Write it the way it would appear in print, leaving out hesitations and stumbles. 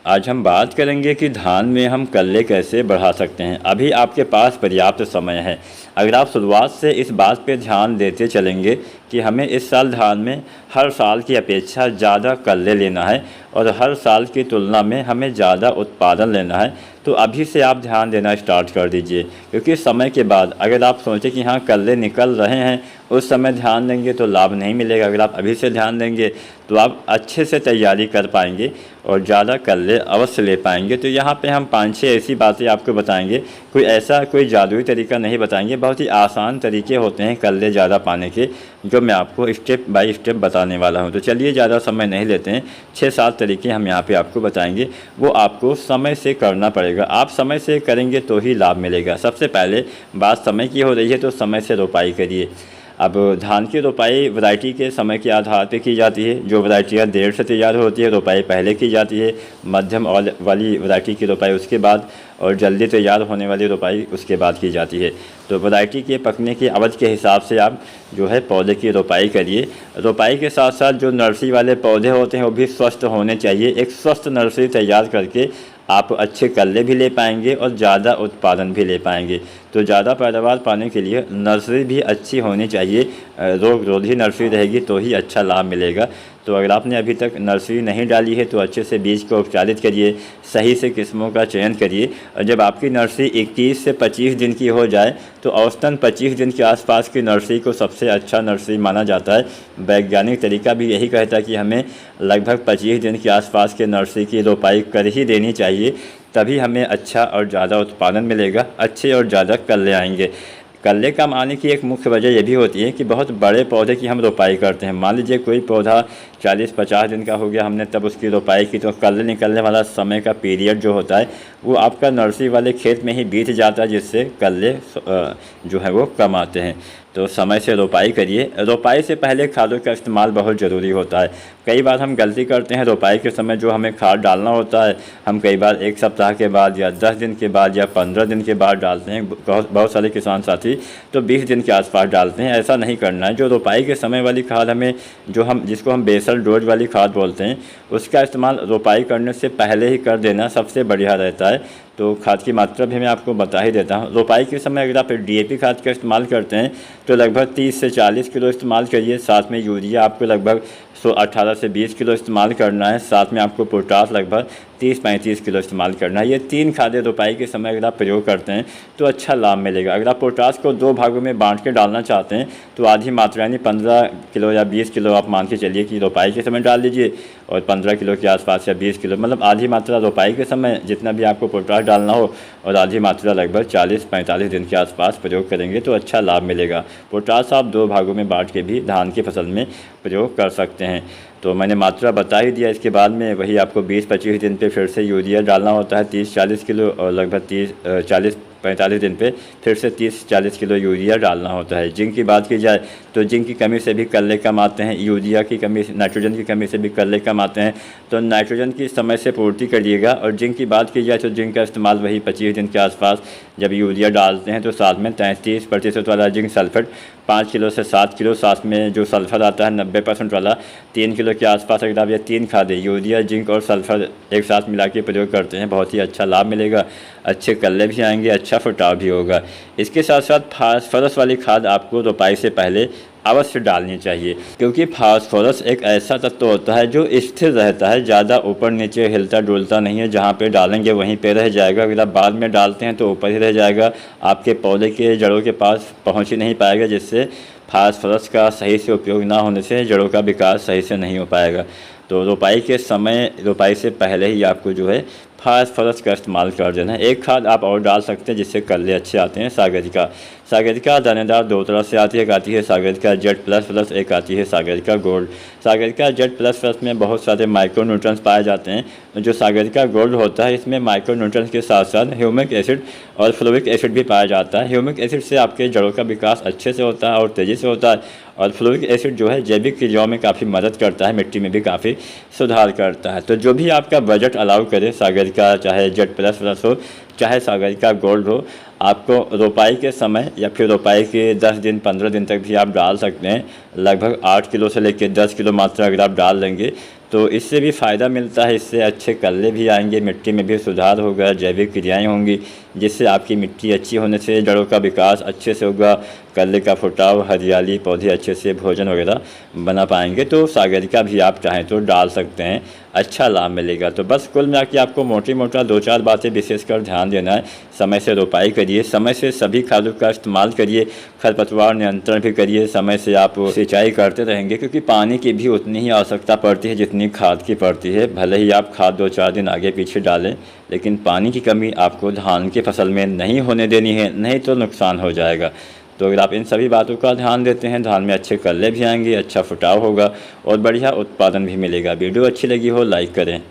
आज हम बात करेंगे कि धान में हम कल्ले कैसे बढ़ा सकते हैं। अभी आपके पास पर्याप्त समय है। अगर आप शुरुआत से इस बात पे ध्यान देते चलेंगे कि हमें इस साल धान में हर साल की अपेक्षा ज़्यादा कल्ले लेना है और हर साल की तुलना में हमें ज़्यादा उत्पादन लेना है, तो अभी से आप ध्यान देना स्टार्ट कर दीजिए। क्योंकि समय के बाद अगर आप सोचें कि हाँ कल्ले निकल रहे हैं, उस समय ध्यान देंगे तो लाभ नहीं मिलेगा। अगर आप अभी से ध्यान देंगे तो आप अच्छे से तैयारी कर पाएंगे और ज़्यादा कल्ले अवश्य ले पाएंगे। तो यहाँ पे हम 5-6 ऐसी बातें आपको बताएंगे। कोई जादुई तरीका नहीं बताएंगे, बहुत ही आसान तरीके होते हैं कल्ले ज़्यादा पाने के, जो मैं आपको स्टेप बाय स्टेप बताने वाला हूँ। तो चलिए ज़्यादा समय नहीं लेते हैं, 6-7 तरीके हम यहाँ पे आपको बताएंगे। वो आपको समय से करना पड़ेगा। आप समय से करेंगे तो ही लाभ मिलेगा। सबसे पहले बात समय की हो रही है तो समय से रोपाई करिए। अब धान की रोपाई वैरायटी के समय के आधार पर की जाती है। जो वैरायटियाँ देर से तैयार होती है रोपाई पहले की जाती है, मध्यम वाली वैरायटी की रोपाई उसके बाद, और जल्दी तैयार होने वाली रोपाई उसके बाद की जाती है। तो वैरायटी के पकने की अवधि के हिसाब से आप जो है पौधे की रोपाई करिए। रोपाई के साथ साथ जो नर्सरी वाले पौधे होते हैं वो भी स्वस्थ होने चाहिए। एक स्वस्थ नर्सरी तैयार करके आप अच्छे कल्ले भी ले पाएंगे और ज़्यादा उत्पादन भी ले पाएंगे। तो ज़्यादा पैदावार पाने के लिए नर्सरी भी अच्छी होनी चाहिए। रोग रोधी नर्सरी रहेगी तो ही अच्छा लाभ मिलेगा। तो अगर आपने अभी तक नर्सरी नहीं डाली है तो अच्छे से बीज को उपचारित करिए, सही से किस्मों का चयन करिए। और जब आपकी नर्सरी 21 से 25 दिन की हो जाए तो औसतन 25 दिन के आसपास की नर्सरी को सबसे अच्छा नर्सरी माना जाता है। वैज्ञानिक तरीका भी यही कहता है कि हमें लगभग 25 दिन के आसपास के नर्सरी की रोपाई कर ही देनी चाहिए, तभी हमें अच्छा और ज़्यादा उत्पादन मिलेगा, अच्छे और ज़्यादा कल्ले आएंगे। कल्ले कम आने की एक मुख्य वजह यह भी होती है कि बहुत बड़े पौधे की हम रोपाई करते हैं। मान लीजिए कोई पौधा 40-50 दिन का हो गया, हमने तब उसकी रोपाई की, तो कल्ले निकलने वाला समय का पीरियड जो होता है वो आपका नर्सरी वाले खेत में ही बीत जाता है, जिससे कल्ले जो है वो कम आते हैं। तो समय से रोपाई करिए। रोपाई से पहले खादों का इस्तेमाल बहुत ज़रूरी होता है। कई बार हम गलती करते हैं, रोपाई के समय जो हमें खाद डालना होता है हम कई बार 1 सप्ताह के बाद या 10 दिन के बाद या 15 दिन के बाद डालते हैं। बहुत सारे किसान साथी तो 20 दिन के आसपास डालते हैं। ऐसा नहीं करना है। जो रोपाई के समय वाली खाद हमें जिसको हम बेसल डोज वाली खाद बोलते हैं, उसका इस्तेमाल रोपाई करने से पहले ही कर देना सबसे बढ़िया रहता है। तो खाद की मात्रा भी मैं आपको बता ही देता हूँ। रोपाई के समय अगर आप DAP खाद का इस्तेमाल करते हैं तो लगभग 30 से 40 किलो इस्तेमाल करिए। साथ में यूरिया आपको लगभग 18 से 20 किलो इस्तेमाल करना है। साथ में आपको पोटास लगभग 30-35 किलो इस्तेमाल करना है। ये 3 खादें रोपाई के समय अगर आप प्रयोग करते हैं तो अच्छा लाभ मिलेगा। अगर आप पोटास को 2 भागों में बांट के डालना चाहते हैं तो आधी मात्रा यानी 15 किलो या 20 किलो आप मान के चलिए कि रोपाई के समय डाल दीजिए, और 15 किलो के आसपास या 20 किलो, मतलब आधी मात्रा रोपाई के समय जितना भी आपको पोटास डालना हो, और आधी मात्रा लगभग 40-45 दिन के आसपास प्रयोग करेंगे तो अच्छा लाभ मिलेगा। पोटास आप 2 भागों में बांट के भी धान की फसल में प्रयोग कर सकते हैं। तो मैंने मात्रा बता ही दिया। इसके बाद में वही आपको 20-25 दिन पे फिर से यूरिया डालना होता है 30-40 किलो, और लगभग 40-45 दिन पे फिर से 30-40 किलो यूरिया डालना होता है। जिंक की बात की जाए तो जिंक की कमी से भी कल्ले कम आते हैं। यूरिया की कमी, नाइट्रोजन की कमी से भी कल्ले कम आते हैं। तो नाइट्रोजन की समय से पूर्ति करिएगा। और जिंक की बात की जाए तो जिंक का इस्तेमाल वही 25 दिन के आसपास जब यूरिया डालते हैं तो साथ में 33% वाला जिंक सल्फेट 5 किलो से 7 किलो, साथ में जो सल्फर आता है 90% वाला 3 किलो के आसपास अगर आप ये 3 खादें यूरिया, जिंक और सल्फर एक साथ मिला के प्रयोग करते हैं, बहुत ही अच्छा लाभ मिलेगा। अच्छे कल्ले भी आएंगे, अच्छा फुटाव भी होगा। इसके साथ साथ फास्फोरस वाली खाद आपको रोपाई से पहले अवश्य डालनी चाहिए, क्योंकि फास्फोरस एक ऐसा तत्व होता है जो स्थिर रहता है, ज़्यादा ऊपर नीचे हिलता डुलता नहीं है। जहाँ पे डालेंगे वहीं पे रह जाएगा। अगर आप बाद में डालते हैं तो ऊपर ही रह जाएगा, आपके पौधे के जड़ों के पास पहुँच ही नहीं पाएगा, जिससे फास्फोरस का सही से उपयोग ना होने से जड़ों का विकास सही से नहीं हो पाएगा। तो रोपाई के समय, रोपाई से पहले ही आपको जो है फास्फोरस का इस्तेमाल कर देना है। एक खाद आप और डाल सकते हैं जिससे कल्ले अच्छे आते हैं, सागरिका दानेदार 2 तरह से आती है। एक आती है सागरिका Z++, एक आती है सागरिका गोल्ड। सागरिका Z++ में बहुत सारे माइक्रो न्यूट्रिएंट्स पाए जाते हैं। जो सागरिका गोल्ड होता है इसमें माइक्रो न्यूट्रिएंट्स के साथ साथ ह्यूमिक एसिड और फ्लोरिक एसिड भी पाया जाता है। ह्यूमिक एसिड से आपके जड़ों का विकास अच्छे से होता है और तेज़ी से होता है, और फ्लोरिक एसिड जो है जैविक क्रियाओं में काफ़ी मदद करता है, मिट्टी में भी काफ़ी सुधार करता है। तो जो भी आपका बजट अलाउ करे, सागरिका चाहे Z++ हो चाहे सागरिका गोल्ड हो, आपको रोपाई के समय या फिर रोपाई के 10 दिन 15 दिन तक भी आप डाल सकते हैं। लगभग 8 किलो से लेकर 10 किलो मात्रा अगर आप डाल देंगे तो इससे भी फ़ायदा मिलता है, इससे अच्छे कल्ले भी आएंगे, मिट्टी में भी सुधार होगा, जैविक क्रियाएं होंगी, जिससे आपकी मिट्टी अच्छी होने से जड़ों का विकास अच्छे से होगा, कल्ले का फुटाव, हरियाली, पौधे अच्छे से भोजन वगैरह बना पाएंगे। तो सागरिका भी आप चाहें तो डाल सकते हैं, अच्छा लाभ मिलेगा। तो बस कुल मिला के आपको मोटी मोटा 2-4 बातें विशेषकर ध्यान देना है। समय से रोपाई करिए, समय से सभी खादों का इस्तेमाल करिए, खरपतवार नियंत्रण भी करिए, समय से आप सिंचाई करते रहेंगे, क्योंकि पानी की भी उतनी ही आवश्यकता पड़ती है जितनी खाद की पड़ती है। भले ही आप खाद 2-4 दिन आगे पीछे डालें, लेकिन पानी की कमी आपको धान की फसल में नहीं होने देनी है, नहीं तो नुकसान हो जाएगा। तो अगर आप इन सभी बातों का ध्यान देते हैं, धान में अच्छे कल्ले भी आएंगे, अच्छा फुटाव होगा और बढ़िया उत्पादन भी मिलेगा। वीडियो अच्छी लगी हो लाइक करें।